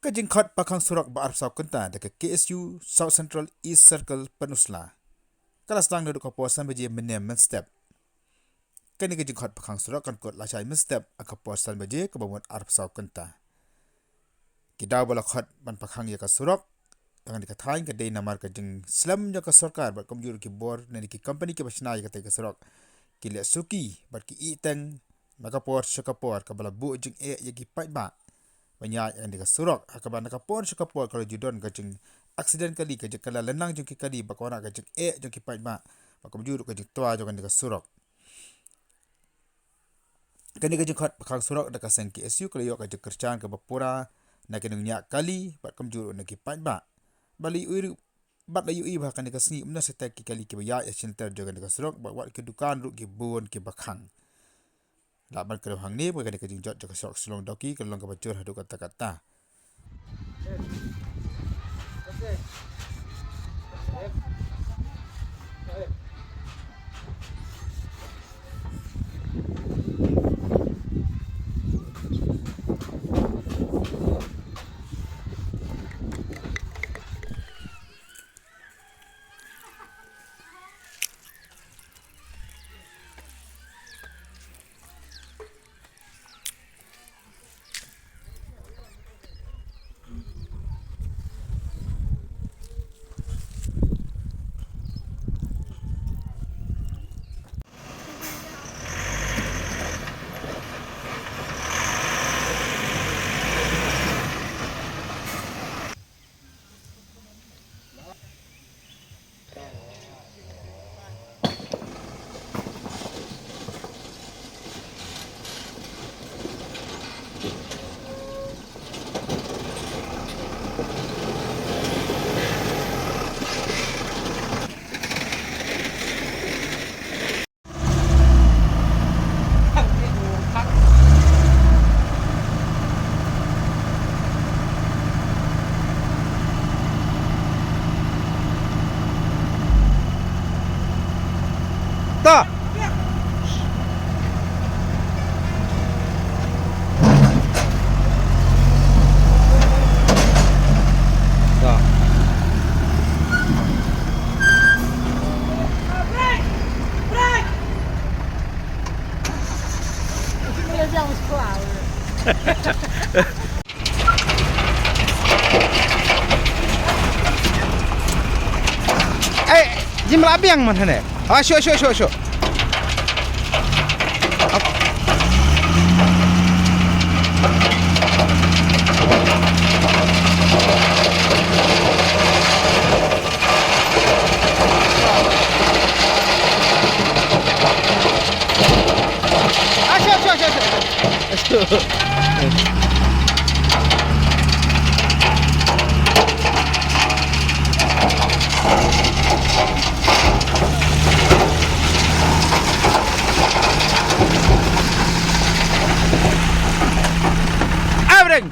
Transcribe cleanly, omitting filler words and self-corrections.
Kajingkot Pakhang Surok Baar Sau Kenta dekat KSU South Central East Circle Pynursla. Kalau sedang duduk kawasan baje menem step. Kini kajingkot Pakhang Surok kan kot lacai step kawasan baje kebangun Arab Sau Kenta. Kita boleh khot ban Pakhang ya ka Surok dengan dekat Thaiñ ke day namar kajing Islam ya ka sarkar bat komjur ki bor nani ki company ke basna ya ka te ka Surok. Ki le suki bat ki iteng maka por syakapor ka bala bu jing ya ki pai ba. Banyak yang dekat Surok akaban nakapon syakapor kalau judon kajing aksiden kali kajing kala lenang jing ki kali bakwana kajing jing ki pai ba bakomjur kajing tua jokan dekat Surok. Kani kajing khot Pakhang Surok dekat seng KSU kalau yo kajing Jingkyrshan ke Pura nak kena nyak kali bat komjur nak ki pai ba. Bali uiri bat la yui bahkan dekat sni umna setek ki kali ki baya ya center jokan dekat Surok bat wat ke dukan ru ki bon ki Pakhang. Laban ke hang ni bukan dekat jingjot dekat Surok selong doki ke long ke bacur hadu kata-kata. Tak. Tak. Jim labiang mana ni? Syuk. Syuk. Abring.